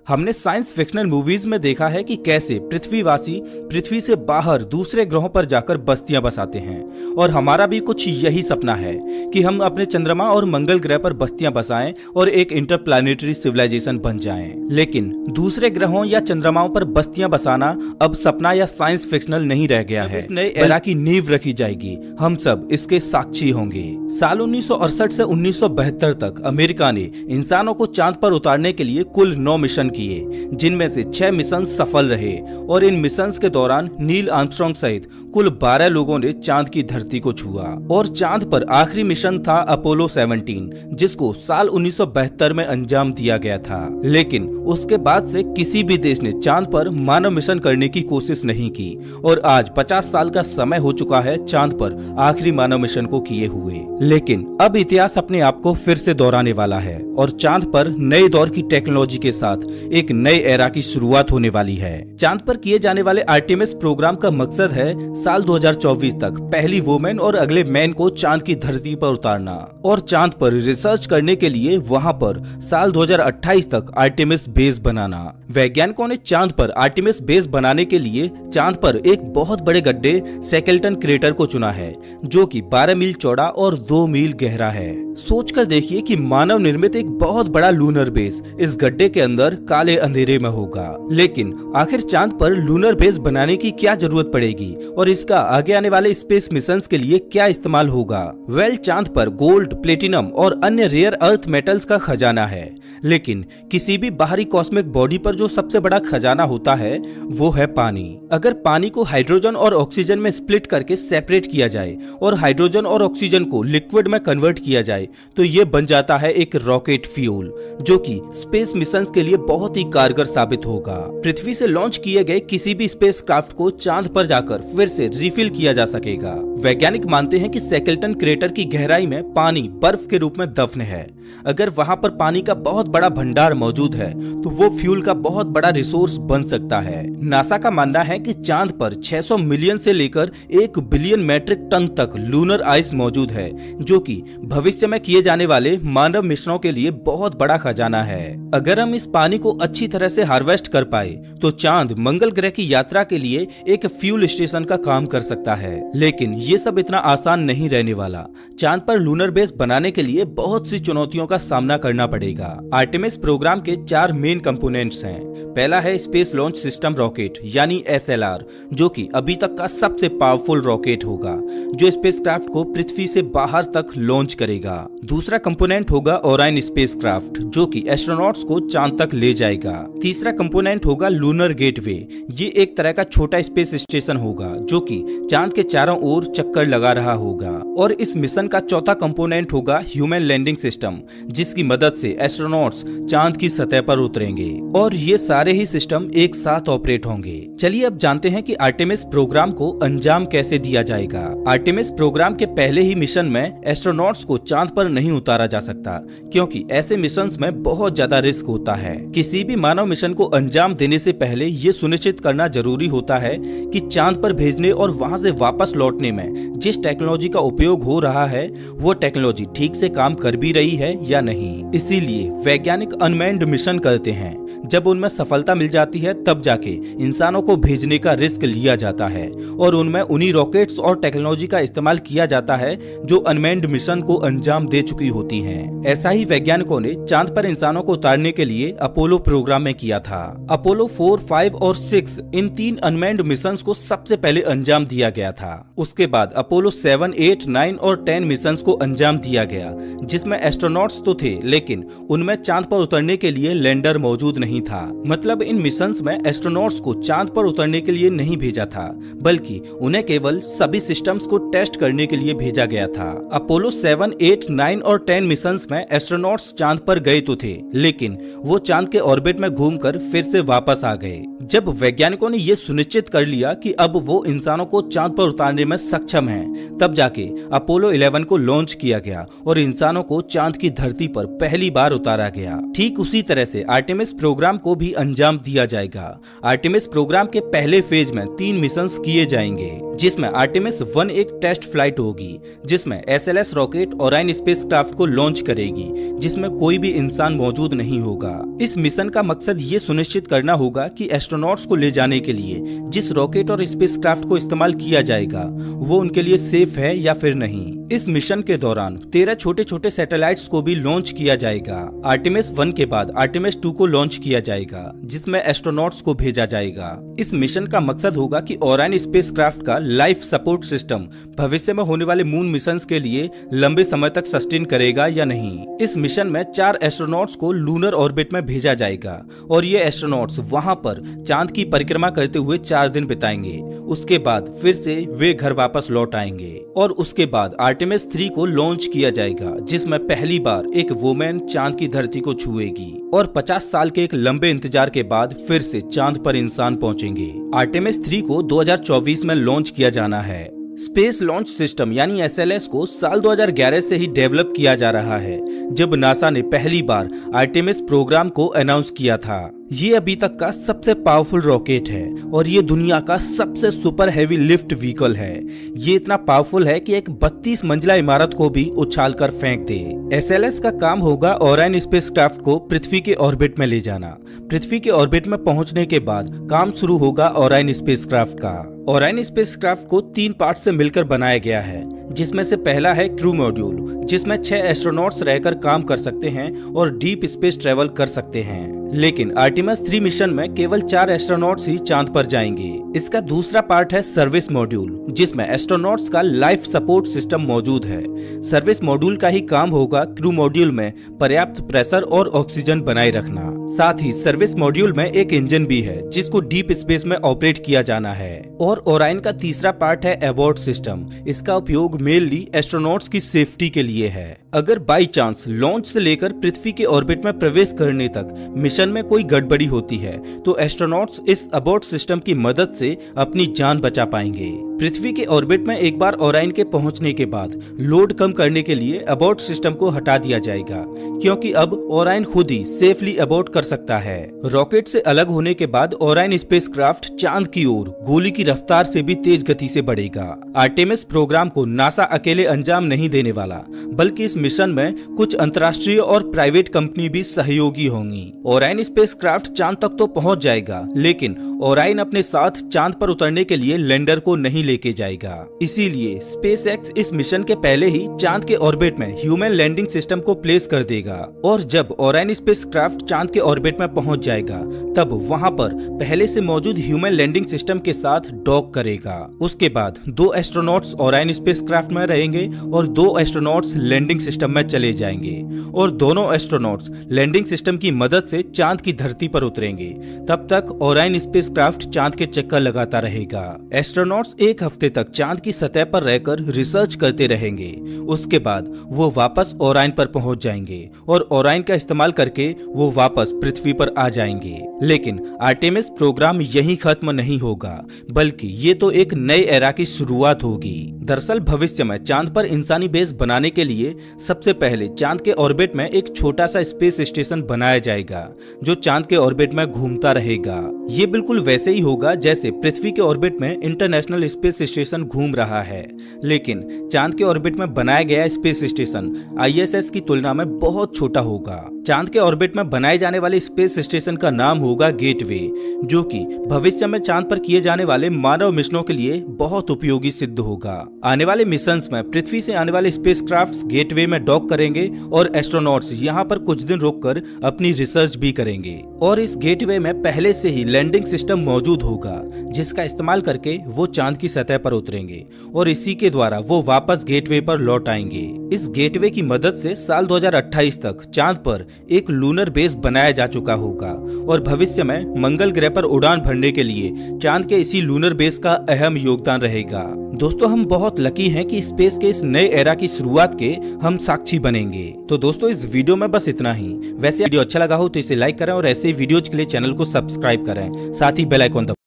हमने science fictional movies में देखा है कि कैसे पृथ्वीवासी पृथ्वी से बाहर दूसरे ग्रहों पर जाकर बस्तियां बसाते हैं और हमारा भी कुछ यही सपना है कि हम अपने चंद्रमा और मंगल ग्रह पर बस्तियां बसाएं और एक इंटरप्लैनेटरी सिविलाइजेशन बन जाएं। लेकिन दूसरे ग्रहों या चंद्रमाओं पर बस्तियां बसाना अब सपना या साइंस फिक्शनल नहीं रह गया है। इस नए एरा की नींव रखी जाएगी, हम सब इसके साक्षी होंगे। साल 1968 से 1972 तक अमेरिका ने इंसानों को चांद पर उतारने के लिए कुल 9 मिशन किए, जिनमें से 6 मिशन सफल रहे और इन मिशन के दौरान नील आर्मस्ट्रांग सहित कुल 12 लोगों ने चांद की धरती को छुआ। और चांद पर आखिरी मिशन था अपोलो 17, जिसको साल 1972 में अंजाम दिया गया था। लेकिन उसके बाद से किसी भी देश ने चांद पर मानव मिशन करने की कोशिश नहीं की और आज 50 साल का समय हो चुका है चांद पर आखिरी मानव मिशन को किए हुए। लेकिन अब इतिहास अपने आप को फिर से दोहराने वाला है और चांद पर नए दौर की टेक्नोलॉजी के साथ एक नए एरा की शुरुआत होने वाली है। चांद पर किए जाने वाले आर्टेमिस प्रोग्राम का मकसद है साल 2024 तक पहली वुमेन और अगले मैन को चांद की धरती पर उतारना और चांद पर रिसर्च करने के लिए वहां पर साल 2028 तक आर्टेमिस बेस बनाना। वैज्ञानिकों ने चांद पर आर्टेमिस बेस बनाने के लिए चांद पर एक बहुत बड़े गड्ढे सैकेल्टन क्रेटर को चुना है, जो कि 12 मील चौड़ा और 2 मील गहरा है। सोचकर देखिए कि मानव निर्मित एक बहुत बड़ा लूनर बेस इस गड्ढे के अंदर काले अंधेरे में होगा। लेकिन आखिर चांद पर लूनर बेस बनाने की क्या जरूरत पड़ेगी और इसका आगे आने वाले स्पेस मिशंस के लिए क्या इस्तेमाल होगा? चांद पर गोल्ड, प्लेटिनम और अन्य रेयर अर्थ मेटल्स का खजाना है। लेकिन किसी भी बाहरी कॉस्मिक बॉडी पर जो सबसे बड़ा खजाना होता है वो है पानी। अगर पानी को हाइड्रोजन और ऑक्सीजन में स्प्लिट करके सेपरेट किया जाए और हाइड्रोजन और ऑक्सीजन को लिक्विड में कन्वर्ट किया जाए तो ये बन जाता है एक रॉकेट फ्यूल, जो कि स्पेस मिशन के लिए बहुत ही कारगर साबित होगा। पृथ्वी से लॉन्च किए गए किसी भी स्पेसक्राफ्ट को चांद पर जाकर फिर से रिफिल किया जा सकेगा। वैज्ञानिक मानते हैं कि सैकेल्टन क्रेटर की गहराई में पानी बर्फ के रूप में दफन है। अगर वहां पर पानी का बहुत बड़ा भंडार मौजूद है तो वो फ्यूल का बहुत बड़ा रिसोर्स बन सकता है। नासा का मानना है कि चांद पर 600 मिलियन से लेकर 1 बिलियन मैट्रिक टन तक लूनर आइस मौजूद है, जो कि भविष्य में किए जाने वाले मानव मिशनों के लिए बहुत बड़ा खजाना है। अगर हम इस पानी को अच्छी तरह से हार्वेस्ट कर पाए तो चांद मंगल ग्रह की यात्रा के लिए एक फ्यूल स्टेशन का काम कर सकता है। लेकिन ये सब इतना आसान नहीं रहने वाला। चांद पर लूनर बेस बनाने के लिए बहुत सी चुनौतियों का सामना करना पड़ेगा। आर्टेमिस प्रोग्राम के 4 मेन कंपोनेंट्स हैं। पहला है स्पेस लॉन्च सिस्टम रॉकेट यानी SLR, जो कि अभी तक का सबसे पावरफुल रॉकेट होगा, जो स्पेसक्राफ्ट को पृथ्वी से बाहर तक लॉन्च करेगा। दूसरा कंपोनेंट होगा ओराइन स्पेसक्राफ्ट, जो कि एस्ट्रोनॉट्स को चांद तक ले जाएगा। तीसरा कंपोनेंट होगा लूनर गेटवे। ये एक तरह का छोटा स्पेस स्टेशन होगा जो कि चांद के चारों ओर चक्कर लगा रहा होगा। और इस मिशन का चौथा कंपोनेंट होगा ह्यूमन लैंडिंग सिस्टम, जिसकी मदद से एस्ट्रोनॉट्स चांद की सतह पर उतरेंगे और ये सारे ही सिस्टम एक साथ ऑपरेट होंगे। चलिए अब जानते हैं कि आर्टेमिस प्रोग्राम को अंजाम कैसे दिया जाएगा। आर्टेमिस प्रोग्राम के पहले ही मिशन में एस्ट्रोनॉट्स को चांद पर नहीं उतारा जा सकता, क्योंकि ऐसे मिशंस में बहुत ज्यादा रिस्क होता है। किसी भी मानव मिशन को अंजाम देने से पहले ये सुनिश्चित करना जरूरी होता है कि चांद पर भेजने और वहां से वापस लौटने में जिस टेक्नोलॉजी का उपयोग हो रहा है वो टेक्नोलॉजी ठीक से काम कर भी रही है या नहीं। इसीलिए वैज्ञानिक अनमैन्ड मिशन करते हैं। जब उनमें सफलता मिल जाती है तब जाके इंसानों को भेजने का रिस्क लिया जाता है और उनमें उन्हीं रॉकेट्स और टेक्नोलॉजी का इस्तेमाल किया जाता है जो अनमैन्ड मिशन को अंजाम दे चुकी होती हैं। ऐसा ही वैज्ञानिकों ने चांद पर इंसानों को उतारने के लिए अपोलो प्रोग्राम में किया था। अपोलो 4, 5 और 6 इन 3 अनमैन्ड मिशन को सबसे पहले अंजाम दिया गया था। उसके बाद अपोलो 7, 8, 9 और 10 मिशन को अंजाम दिया गया, जिसमें एस्ट्रोनॉट्स तो थे लेकिन उनमें चांद पर उतरने के लिए लैंडर मौजूद नहीं था। मतलब इन मिशंस में एस्ट्रोनॉट्स को चांद पर उतरने के लिए नहीं भेजा था, बल्कि उन्हें केवल सभी सिस्टम्स को टेस्ट करने के लिए भेजा गया था। अपोलो 7, 8, 9 और 10 मिशंस में एस्ट्रोनॉट्स चांद पर गए तो थे, लेकिन वो चांद के ऑर्बिट में घूमकर फिर से वापस आ गए। जब वैज्ञानिकों ने ये सुनिश्चित कर लिया कि अब वो इंसानों को चांद पर उतारने में सक्षम हैं, तब जाके अपोलो 11 को लॉन्च किया गया और इंसानों को चांद की धरती पर पहली बार उतारा गया। ठीक उसी तरह से आर्टेमिस प्रोग्राम को भी अंजाम दिया जाएगा। आर्टेमिस प्रोग्राम के पहले फेज में 3 मिशंस किए जाएंगे, जिसमें आर्टेमिस 1 एक टेस्ट फ्लाइट होगी, जिसमें SLS रॉकेट ओराइन स्पेसक्राफ्ट को लॉन्च करेगी, जिसमें कोई भी इंसान मौजूद नहीं होगा। इस मिशन मिशन का मकसद ये सुनिश्चित करना होगा कि एस्ट्रोनॉट्स को ले जाने के लिए जिस रॉकेट और स्पेसक्राफ्ट को इस्तेमाल किया जाएगा वो उनके लिए सेफ है या फिर नहीं। इस मिशन के दौरान 13 छोटे छोटे सैटेलाइट्स को भी लॉन्च किया जाएगा। आर्टेमिस 1 के बाद आर्टेमिस 2 को लॉन्च किया जाएगा जिसमें एस्ट्रोनॉट्स को भेजा जाएगा। इस मिशन का मकसद होगा कि ओरायन स्पेसक्राफ्ट का लाइफ सपोर्ट सिस्टम भविष्य में होने वाले मून मिशंस के लिए लंबे समय तक सस्टेन करेगा या नहीं। इस मिशन में 4 एस्ट्रोनॉट्स को लूनर ऑर्बिट में भेजा जाएगा और ये एस्ट्रोनॉट्स वहां पर चांद की परिक्रमा करते हुए 4 दिन बिताएंगे। उसके बाद फिर से वे घर वापस लौट आएंगे और उसके बाद आर्टेमिस 3 को लॉन्च किया जाएगा जिसमें पहली बार एक वुमेन चांद की धरती को छुएगी और 50 साल के एक लंबे इंतजार के बाद फिर से चांद पर इंसान पहुंचेंगे। आर्टेमिस 3 को 2024 में लॉन्च किया जाना है। स्पेस लॉन्च सिस्टम यानी SLS को साल 2011 से ही डेवलप किया जा रहा है जब नासा ने पहली बार आर्टेमिस प्रोग्राम को अनाउंस किया था। ये अभी तक का सबसे पावरफुल रॉकेट है और ये दुनिया का सबसे सुपर हैवी लिफ्ट व्हीकल है। ये इतना पावरफुल है कि एक 32 मंजिला इमारत को भी उछालकर फेंक दे। SLS का काम होगा ओरायन स्पेसक्राफ्ट को पृथ्वी के ऑर्बिट में ले जाना। पृथ्वी के ऑर्बिट में पहुंचने के बाद काम शुरू होगा ओरायन स्पेसक्राफ्ट का। ओरायन स्पेसक्राफ्ट को 3 पार्ट से मिलकर बनाया गया है जिसमें से पहला है क्रू मॉड्यूल जिसमें 6 एस्ट्रोनॉट्स रहकर काम कर सकते हैं और डीप स्पेस ट्रेवल कर सकते हैं। लेकिन आर्टेमिस 3 मिशन में केवल 4 एस्ट्रोनॉट्स ही चांद पर जाएंगे। इसका दूसरा पार्ट है सर्विस मॉड्यूल जिसमें एस्ट्रोनॉट्स का लाइफ सपोर्ट सिस्टम मौजूद है। सर्विस मॉड्यूल का ही काम होगा क्रू मॉड्यूल में पर्याप्त प्रेशर और ऑक्सीजन बनाए रखना। साथ ही सर्विस मॉड्यूल में एक इंजन भी है जिसको डीप स्पेस में ऑपरेट किया जाना है। और ओरायन का तीसरा पार्ट है एबॉर्ट सिस्टम। इसका उपयोग मेनली एस्ट्रोनॉट्स की सेफ्टी के लिए है। अगर बाई चांस लॉन्च से लेकर पृथ्वी के ऑर्बिट में प्रवेश करने तक मिशन में कोई गड़बड़ी होती है तो एस्ट्रोनॉट्स इस अबॉर्ट सिस्टम की मदद से अपनी जान बचा पाएंगे। पृथ्वी के ऑर्बिट में एक बार ओरायन के पहुंचने के बाद लोड कम करने के लिए अबॉर्ट सिस्टम को हटा दिया जाएगा क्योंकि अब ओरायन खुद ही सेफली अबॉर्ट कर सकता है। रॉकेट से अलग होने के बाद ओरायन स्पेसक्राफ्ट चांद की ओर गोली की रफ्तार से भी तेज गति से बढ़ेगा। आर्टेमिस प्रोग्राम को नासा अकेले अंजाम नहीं देने वाला बल्कि इस मिशन में कुछ अंतर्राष्ट्रीय और प्राइवेट कंपनी भी सहयोगी होंगी। ओरायन स्पेसक्राफ्ट चांद तक तो पहुंच जाएगा लेकिन ओरायन अपने साथ चांद पर उतरने के लिए लैंडर को नहीं लेके जाएगा। इसीलिए स्पेसएक्स इस मिशन के पहले ही चांद के ऑर्बिट में ह्यूमन लैंडिंग सिस्टम को प्लेस कर देगा और जब ओरायन स्पेसक्राफ्ट चांद के ऑर्बिट में पहुंच जाएगा तब वहां पर पहले से मौजूद ह्यूमन लैंडिंग सिस्टम के साथ डॉक करेगा। उसके बाद 2 एस्ट्रोनॉट्स ओरायन स्पेसक्राफ्ट में रहेंगे और 2 एस्ट्रोनॉट्स लैंडिंग सिस्टम में चले जाएंगे और दोनों एस्ट्रोनॉट्स लैंडिंग सिस्टम की मदद से चांद की धरती पर उतरेंगे। तब तक ओरायन स्पेसक्राफ्ट चांद के चक्कर लगाता रहेगा। एस्ट्रोनॉट्स एक हफ्ते तक चांद की सतह पर रहकर रिसर्च करते रहेंगे। उसके बाद वो वापस ओरायन पर पहुंच जाएंगे और ओरायन का इस्तेमाल करके वो वापस पृथ्वी पर आ जाएंगे। लेकिन आर्टेमिस प्रोग्राम यहीं खत्म नहीं होगा बल्कि ये तो एक नए एरा की शुरुआत होगी। दरअसल भविष्य में चांद पर इंसानी बेस बनाने के लिए सबसे पहले चांद के ऑर्बिट में एक छोटा सा स्पेस स्टेशन बनाया जाएगा जो चांद के ऑर्बिट में घूमता रहेगा। ये बिल्कुल वैसे ही होगा जैसे पृथ्वी के ऑर्बिट में इंटरनेशनल स्पेस स्टेशन घूम रहा है। लेकिन चांद के ऑर्बिट में बनाया गया स्पेस स्टेशन ISS की तुलना में बहुत छोटा होगा। चांद के ऑर्बिट में बनाए जाने वाले स्पेस स्टेशन का नाम होगा गेटवे जो कि भविष्य में चांद पर किए जाने वाले मानव मिशनों के लिए बहुत उपयोगी सिद्ध होगा। आने वाले मिशंस में पृथ्वी से आने वाले स्पेसक्राफ्ट्स गेटवे में डॉक करेंगे और एस्ट्रोनॉट्स यहाँ पर कुछ दिन रुककर अपनी रिसर्च भी करेंगे और इस गेटवे में पहले से ही लैंडिंग सिस्टम मौजूद होगा जिसका इस्तेमाल करके वो चांद की सतह पर उतरेंगे और इसी के द्वारा वो वापस गेटवे पर लौट आएंगे। इस गेटवे की मदद से साल 2028 तक चांद पर एक लूनर बेस बनाया जा चुका होगा और भविष्य में मंगल ग्रह पर उड़ान भरने के लिए चांद के इसी लूनर बेस का अहम योगदान रहेगा। दोस्तों हम बहुत लकी हैं कि स्पेस के इस नए एरा की शुरुआत के हम साक्षी बनेंगे। तो दोस्तों इस वीडियो में बस इतना ही। वैसे वीडियो अच्छा लगा हो तो इसे लाइक करें और ऐसे ही वीडियोज के लिए चैनल को सब्सक्राइब करें, साथ ही बेल आइकॉन दबाएं।